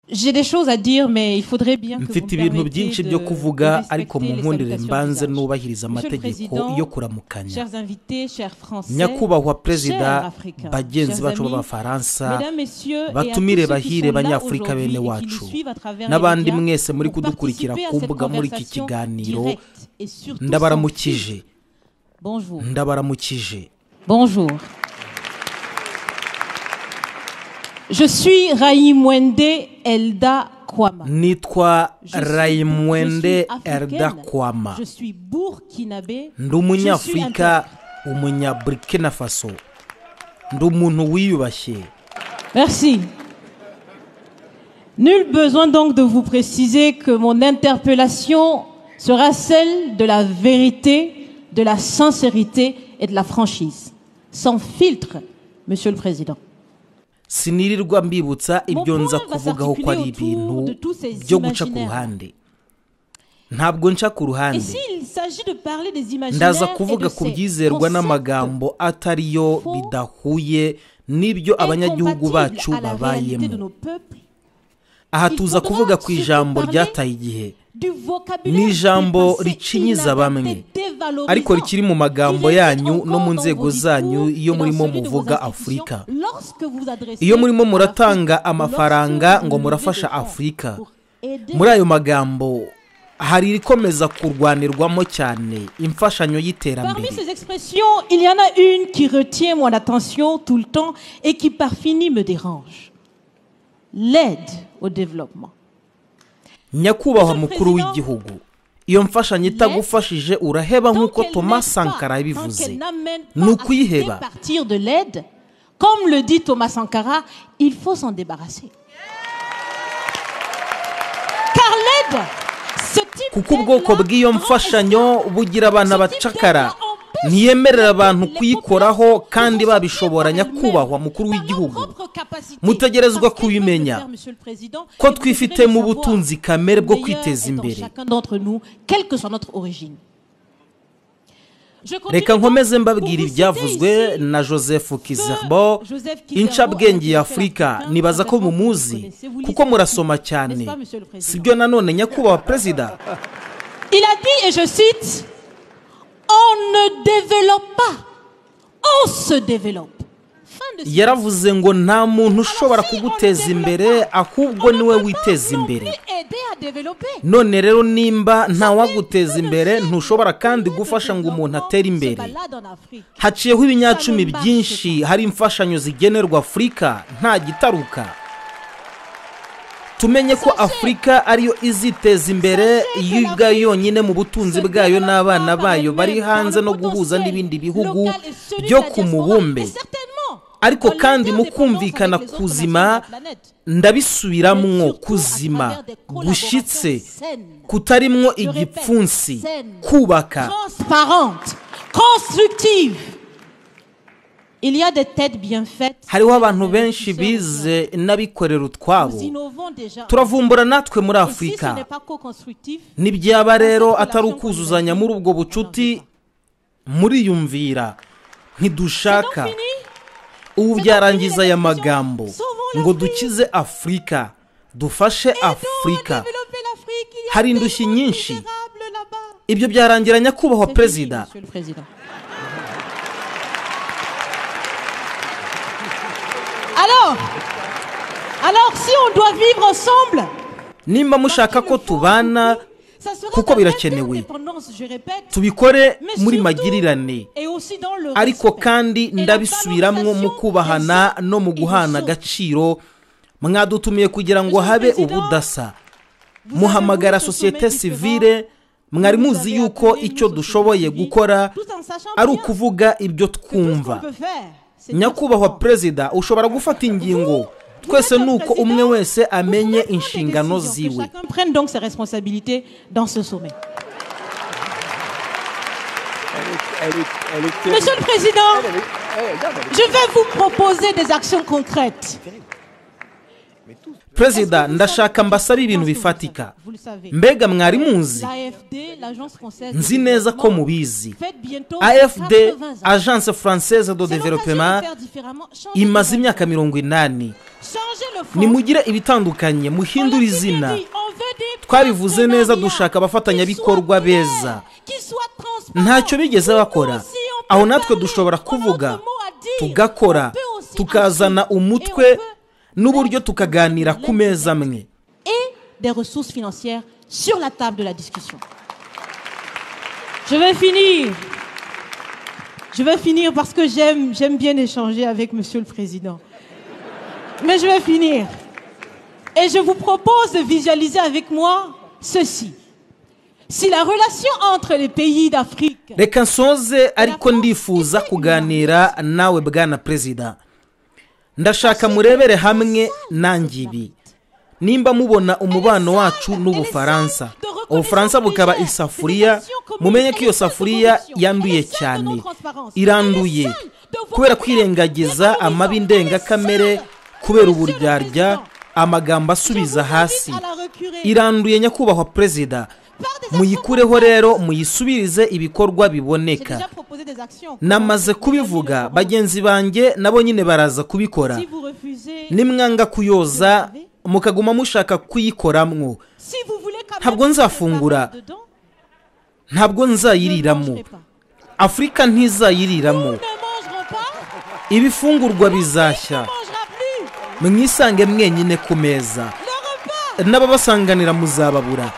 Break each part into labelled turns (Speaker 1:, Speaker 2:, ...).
Speaker 1: J'ai des choses à dire, mais il faudrait bien que
Speaker 2: mfite ibintu byinshi byo kuvuga ariko mu nkundire mbanze nubahiriza amategeko yo kuramukanya. Nyakubahwa Perezida, bagenzi bacu b'Abafaransa, batumire bahire banyafurika bene wacu n'abandi mwese muri kudukurikira ku mbuga muri iki kiganiro, ndabaramukije.
Speaker 1: Bonjour. Je suis Raimwende Elda Kwama.
Speaker 2: Nitwa Raimwende Elda Kwama.
Speaker 1: Je suis burkinabé.
Speaker 2: Ndi umunyafurika, umunyaburkina Faso. Ndi umuntu wiyubashye.
Speaker 1: Merci. Nul besoin donc de vous préciser que mon interpellation sera celle de la vérité, de la sincérité et de la franchise. Sans filtre, Monsieur le Président.
Speaker 2: Sinirirwa mbibutsa ibyo nza kuvugaho ko ari ibintu byo guca ku ruhande. Ntabwo nca ku ruhande. Ndaza kuvuga ku byizerwa n'amagambo atariyo bidahuye n'ibyo abanyagihugu bacu babayemo. Aha tuza kuvuga ku ijambo ryataye igihe. Ni ijambo ricinyiza bamwe, ariko rikiri mu magambo yanyu no mu nzego zanyu iyo murimo muvuga Afurika. Iyo murimo muratanga amafaranga ngo murafasha Afurika, muri ayo magambo hari rikomeza kurwanirwamo cyane imfashanyo y'iterambere.
Speaker 1: Parmi ces expressions, il y en a une qui retient mon attention tout le temps et qui par fini me dérange. L'aide au développement.
Speaker 2: Nyakubahwa mukuru w'igihugu, iyo mfashanyo itagufashije uraheba nk'uko Thomas Sankara yabivuze. Nukuyiheba.
Speaker 1: Partir de l'aide, comme le dit Thomas Sankara, il faut s'en débarrasser. Car l'aide, ce type
Speaker 2: kuko ubwoko bw'iyo mfashanyo bugira abana bacakara, ntiyemerera abantu kuyikoraho kandi babishobora. Nyakubahwa mukuru w'igihugu, mutegerezwa kubimenya ko twifite mu butunzi kamere bwo kwiteza imbere. Reka nkomeze mbabwira ibyavuzwe na Joseph Kizerbo, incabwenge ya Afurika. Nibaza ko mumuzi kuko murasoma cyane, sibyo? Nanone Nyakubahwa Perezida,
Speaker 1: il a dit, et je cite, on ne développe pas, on se développe.
Speaker 2: Yaravuze ngo nta muntu ushobora kuguteza imbere, ahubwo niwe witeza imbere. None rero nimba nta waguteza imbere, ntushobora kandi gufasha ngo umuntu atere imbere. Haciyeho ibinyacumi byinshi hari imfashanyo zigenerwa Afurika nta gitaruka. Tumenye ko Afurika ariyo iziteza imbere yiga yonyine mu butunzi bwayo n'abana bayo bari hanze no guhuza n'ibindi bihugu byo ku mubumbe. Ariko kandi mukumvikana kuzima, ndabisubiramwo, kuzima gushitse kutarimwo igipfunsi, kubaka,
Speaker 1: transparente, constructive. Il y a des têtes bien faites.
Speaker 2: Hariho abantu benshi bize n'abikorera utwabo. Turavumbura natwe muri Afurika. Nibyaba rero atari ukuzuzanya muri ubwo bucuti, muriyumvira ntidushaka. Ubu byarangiza aya magambo ngo dukize Afurika, dufashe Afurika. Hari indushyi nyinshi. Ibyo byarangira Nyakubahwa Perezida.
Speaker 1: Alors si on doit vivre ensemble,
Speaker 2: nimba mushaka ko tubana, kuko birakenewe, tubikore muri magirirane, ariko kandi ndabisubiramwo mu kubahana no mu guhana agaciro. Mwadutumiye kugira ngo habe ubudasa, muhamagara societe civile. Mwari muzi yuko icyo dushoboye gukora ari ukuvuga ibyo twumva. Nyakubahwa Perezida, ushobora gufata ingingo, twese nuko umwe wese amenye inshingano ziwe.
Speaker 1: Prenne donc ses responsabilités dans ce sommet. Monsieur le Président, je vais vous proposer des actions concrètes.
Speaker 2: Perezida, ndashaka mbasaba ibintu bifatika. Mbega mwari muzi? Nzi neza ko mubizi. AFD, Agence Française de Développement, imaze imyaka 80. nimugire ibitandukanye muhindura izina twabivuze neza dushaka abafatanyabikorwa beza ntacyo bigeze bakora aho natwe dushobora kuvuga tugakora tukazana umutwe n'uburyo tukaganira ku meza amwe
Speaker 1: et des ressources financières sur la table de la discussion. Je vais finir parce que j'aime bien échanger avec Monsieur le Président. Mais je vais finir. Et je vous propose de visualiser avec moi ceci. Si la relation entre les pays d'Afrique...
Speaker 2: Reka nsoze ariko ndifuza kuganira nawe bwana Perezida. Ndashaka murebere hamwe nangibi. Nimba mubona umubano wacu n'Ubufaransa. Ubufaransa bukaba isafuriya, mumenye ko iyo safuriya yanduye cyane. Iranduye kubera kwirengagiza amabi ndengakamere, kubera uburyarya, amagambo asubiza hasi. Iranduye nyakubahwa Perezida. Muyikureho rero muyisubirize ibikorwa biboneka. Namaze kubivuga bagenzi banjye nabo nyine baraza kubikora. Nimwanga kuyoza mukaguma mushaka kuyikoramwo. Ntabwo nzafungura, ntabwo nzayiriramo, Afrika ntizayiriramo. Ibifungurwa bizashya, mwisange mwenyine ku meza, n'ababasanganira muzababura.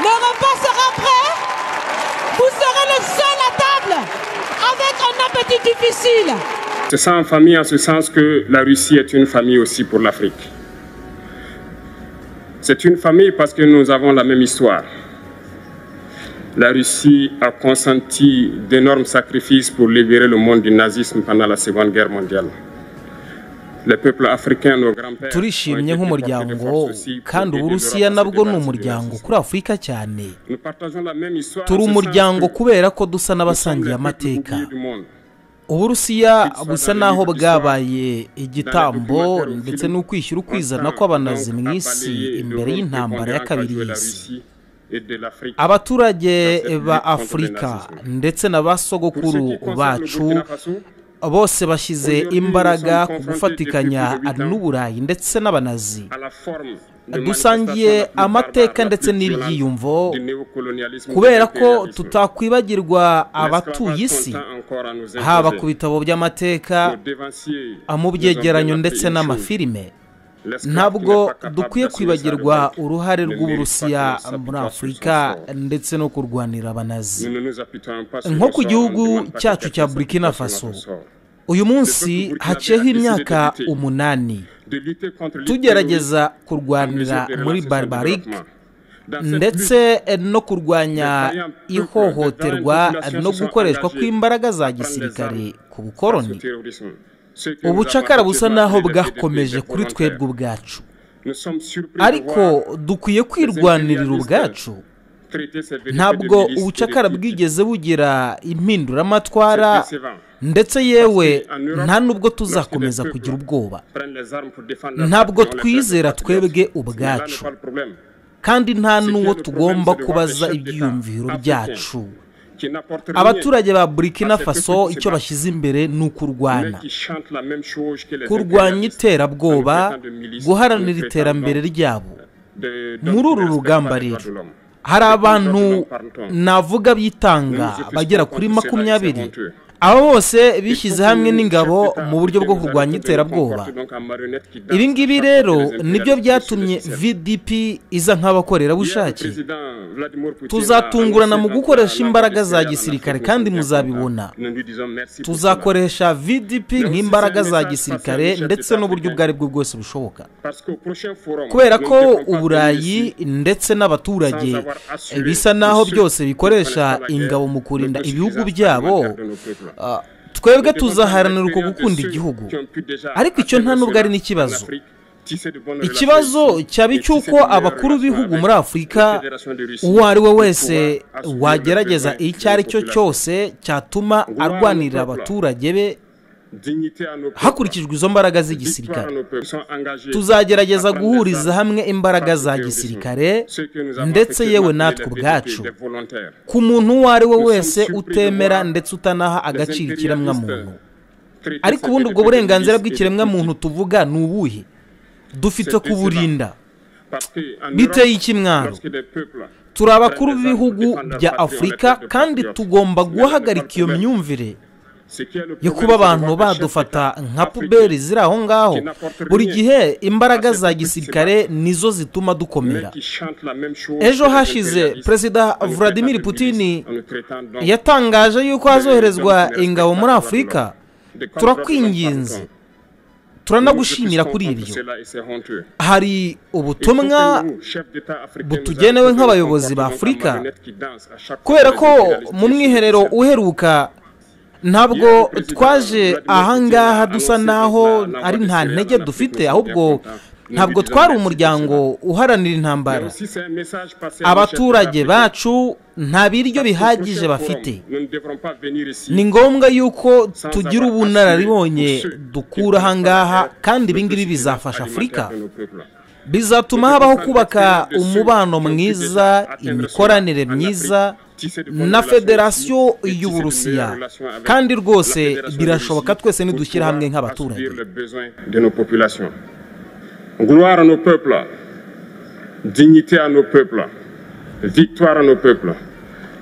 Speaker 1: Le repas sera prêt. Vous serez le seul à table avec un appétit difficile.
Speaker 3: Se sent en famille en ce sens que la Russie est une famille aussi pour l'Afrique. C'est une famille parce que nous avons la même histoire. La Russie a consenti d'énormes sacrifices pour libérer le monde du nazisme pendant la Seconde Guerre mondiale.
Speaker 2: Turishimye nk'umuryango kandi Uburusiya nabwo ni umuryango kuri Afrika cyane. Turi umuryango kubera ko dusa n'abasangiye amateka. Uburusiya busa naho bwabaye igitambo ndetse no kwishyura ukwizana kw'abanazi mu isi imbere y'intambara ya kabiri y'isi. Abaturage ba Afrika ndetse n'abasogokuru bacu bose bashyize imbaraga ku gufatikanya n'Uburayi ndetse n'abanazi. Dusangiye amateka ndetse n'ibyiyumvo kubera ko tutakwibagirwa abatuye isi, haba ku bitabo by'amateka, mu byegeranyo ndetse n'amafilime. Ntabwo dukwiye kwibagirwa uruhare rw'Uburusiya muri Afrika ndetse no kurwanira abanazi. Nko ku gihugu cyacu cya Burkina Faso, uyu munsi haciyeho imyaka 8 tugerageza kurwanira muri barbarik ndetse no kurwanya ihohoterwa no gukoreshwa kw'imbaraga za gisirikare ku bukoroni. Ubucakara busa naho bwakomeje kuri twebwe ubwacu, ariko dukwiye kwirwanirira ubwacu. Ntabwo ubucakara bwigeze bugira impinduramatwara ndetse yewe nta nubwo tuzakomeza kugira ubwoba. Ntabwo twizera twebwe ubwacu kandi nta n'uwo tugomba kubaza ibyiyumviro byacu. Abaturage ba Burkina Faso icyo bashyize imbere ni ukurwana, kurwanya iterabwoba, guharanira iterambere ryabo. Muri uru rugamba rero hari abantu navuga bitanga bagera kuri 20. Abo bose bishyize hamwe n'ingabo mu buryo bwo kurwanya iterabwoba. Ibi ngibi rero nibyo byatumye VDP iza nk'abakorerabushake. Tuzatungurana mu gukoresha imbaraga za gisirikare kandi muzabibona. Tuzakoresha VDP nk'imbaraga za gisirikare ndetse n'uburyo bwari bwo bwose bushoboka. Kubera ko Uburayi ndetse n'abaturage bisa naho byose bikoresha ingabo mu kurinda ibihugu byabo, twebwe tuzaharanira uko gukunda igihugu. Ariko icyo nta nubwo ari n'ikibazo. Ikibazo cyabi cyuko abakuru b'ibihugu muri Afrika uwo ari we wese wagerageza icyo ari cyo cyose cyatuma arwanirira abaturage be hakurikijwe izo mbaraga z'igisirikare. Tuzagerageza guhuriza hamwe imbaraga za gisirikare ndetse yewe natwe ubwacu ku muntu uwo ari we wese utemera ndetse utanaha agaciro ikiremwamuntu. Ariko ubundi ubwo burenganzira bw'ikiremwamuntu tuvuga ni ubuhe? Dufite kuburinda. Biteye ikimwaro. Turi abakuru b'ibihugu bya Afurika kandi tugomba guhagarika iyo myumvire yo kuba abantu badufata nka puberi ziri aho ngaho. Buri gihe imbaraga za gisirikare nizo zituma dukomera. Ejo hashize Perezida Vladimir Putin yatangaje yuko hazoherezwa ingabo muri Afurika. Turakwinginze, turanagushimira kuri ibyo. Hari ubutumwa butugenewe nk'abayobozi ba Afurika, kubera ko mu mwiherero uheruka ntabwo twaje ahangaha dusa naho ari nta ntege dufite, ahubwo ntabwo twari umuryango uharanira intambara. Abaturage bacu nta biryo bihagije bafite. Ni ngombwa yuko tugira ubunararibonye dukura ahangaha, kandi ibingibi bizafasha Afurika. Bizatuma habaho kubaka umubano mwiza, imikoranire myiza na Federasiyo y'Uburusiya, kandi rwose birashoboka twese nidushyira hamwe nk'abaturage.
Speaker 3: Gloire à nos peuples, dignité à nos peuples, victoire à nos peuples.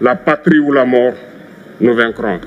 Speaker 3: La patrie ou la mort, nous vaincrons.